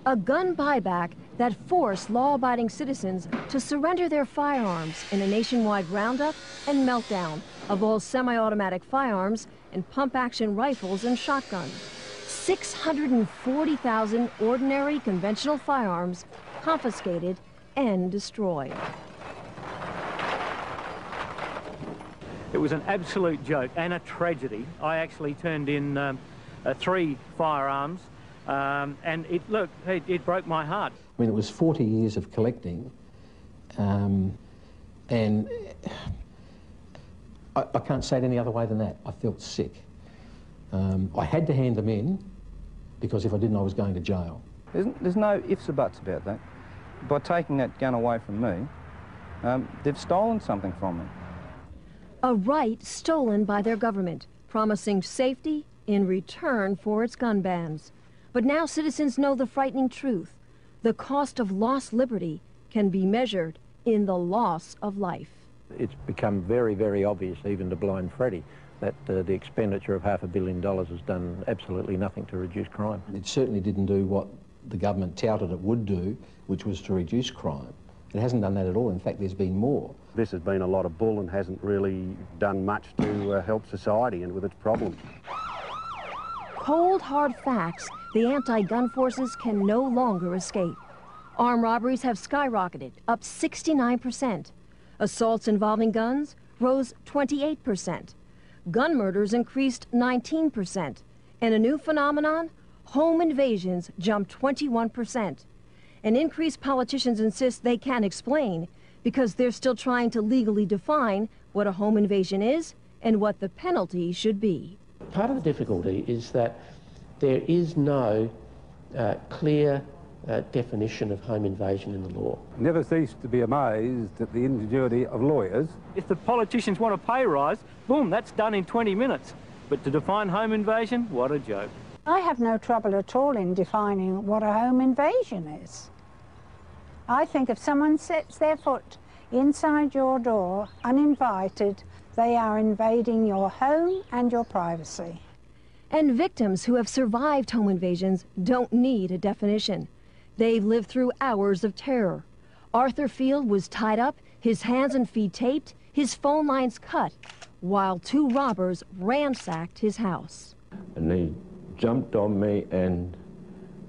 A gun buyback that forced law-abiding citizens to surrender their firearms in a nationwide roundup and meltdown of all semi-automatic firearms and pump-action rifles and shotguns. 640,000 ordinary conventional firearms confiscated and destroyed. It was an absolute joke and a tragedy. I actually turned in 3 firearms, and it broke my heart. I mean, it was 40 years of collecting, and I can't say it any other way than that. I felt sick. I had to hand them in, because if I didn't, I was going to jail. There's no ifs or buts about that. By taking that gun away from me, they've stolen something from me. A right stolen by their government, promising safety in return for its gun bans. But now citizens know the frightening truth. The cost of lost liberty can be measured in the loss of life. It's become very, very obvious, even to Blind Freddy, that the expenditure of $500 million has done absolutely nothing to reduce crime. It certainly didn't do what the government touted it would do, which was to reduce crime. It hasn't done that at all. In fact, there's been more. This has been a lot of bull and hasn't really done much to help society and with its problems. Cold, hard facts the anti-gun forces can no longer escape. Armed robberies have skyrocketed, up 69%. Assaults involving guns rose 28%. Gun murders increased 19%. And a new phenomenon, home invasions jumped 21%. An increase politicians insist they can't explain because they're still trying to legally define what a home invasion is and what the penalty should be. Part of the difficulty is that there is no clear definition of home invasion in the law. Never cease to be amazed at the ingenuity of lawyers. If the politicians want a pay rise, boom, that's done in 20 minutes. But to define home invasion, what a joke. I have no trouble at all in defining what a home invasion is. I think if someone sets their foot inside your door uninvited, they are invading your home and your privacy. And victims who have survived home invasions don't need a definition. They've lived through hours of terror. Arthur Field was tied up, his hands and feet taped, his phone lines cut, while 2 robbers ransacked his house. And they jumped on me and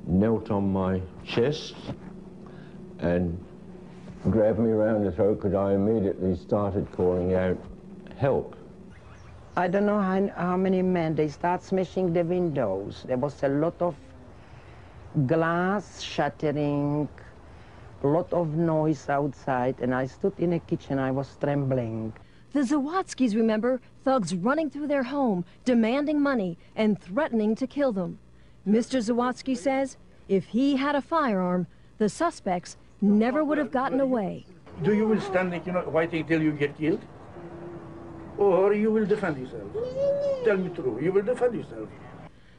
knelt on my chest and grabbed me around the throat because I immediately started calling out, "Help." I don't know how many men, they start smashing the windows. There was a lot of glass shattering, a lot of noise outside, and I stood in the kitchen, I was trembling. The Zawadzkis remember thugs running through their home, demanding money and threatening to kill them. Mr. Zawadzki says if he had a firearm, the suspects never would have gotten away. Do you will stand, waiting till you get killed? Or you will defend yourself? Tell me true, you will defend yourself.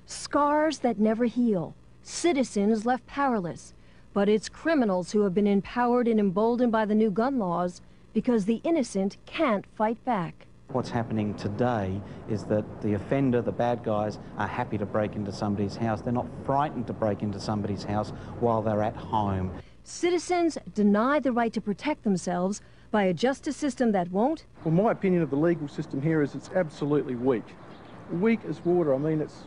Scars that never heal, citizens left powerless. But it's criminals who have been empowered and emboldened by the new gun laws because the innocent can't fight back. What's happening today is that the offender, the bad guys, are happy to break into somebody's house. They're not frightened to break into somebody's house while they're at home. Citizens denied the right to protect themselves by a justice system that won't. Well, my opinion of the legal system here is it's absolutely weak. Weak as water. I mean, it's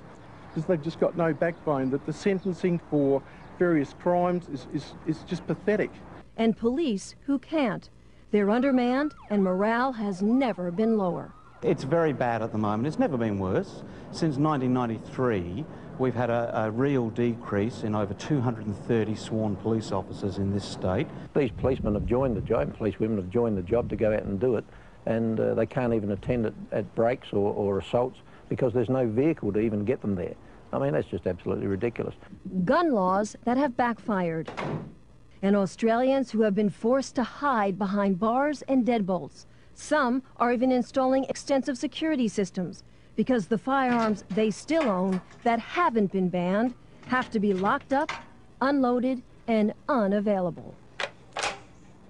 because they've just got no backbone. That the sentencing for various crimes is just pathetic. And police who can't. They're undermanned and morale has never been lower. It's very bad at the moment. It's never been worse. Since 1993, we've had a real decrease in over 230 sworn police officers in this state. These policemen have joined the job, policewomen have joined the job to go out and do it, and they can't even attend at breaks or assaults because there's no vehicle to even get them there. I mean, that's just absolutely ridiculous. Gun laws that have backfired. And Australians who have been forced to hide behind bars and deadbolts. Some are even installing extensive security systems because the firearms they still own that haven't been banned have to be locked up, unloaded, and unavailable.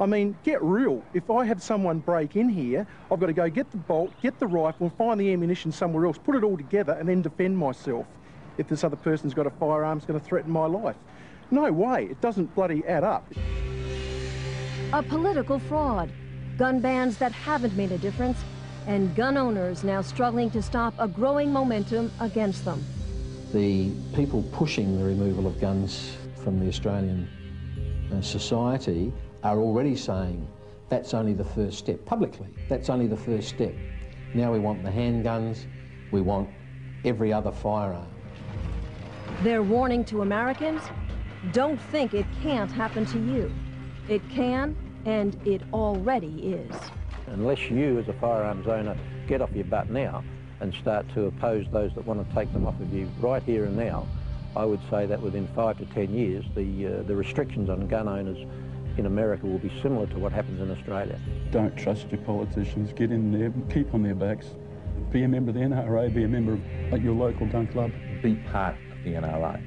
I mean, get real. If I have someone break in here, I've got to go get the bolt, get the rifle, find the ammunition somewhere else, put it all together, and then defend myself if this other person's got a firearm that's going to threaten my life. No way, it doesn't bloody add up. A political fraud, gun bans that haven't made a difference, and gun owners now struggling to stop a growing momentum against them. The people pushing the removal of guns from the Australian society are already saying that's only the first step. Publicly, that's only the first step. Now we want the handguns, we want every other firearm. They're warning to Americans, don't think it can't happen to you. It can, and it already is. Unless you, as a firearms owner, get off your butt now and start to oppose those that want to take them off of you right here and now, I would say that within 5 to 10 years, the restrictions on gun owners in America will be similar to what happens in Australia. Don't trust your politicians. Get in there, keep on their backs. Be a member of the NRA, be a member of your local gun club. Be part of the NRA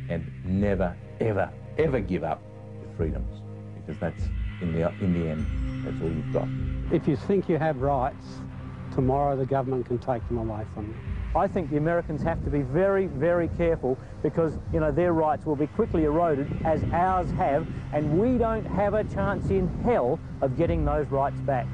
and never, ever, ever give up your freedoms, because that's, in the end, that's all you've got. If you think you have rights, tomorrow the government can take them away from you. I think the Americans have to be very, very careful, because, you know, their rights will be quickly eroded, as ours have, and we don't have a chance in hell of getting those rights back.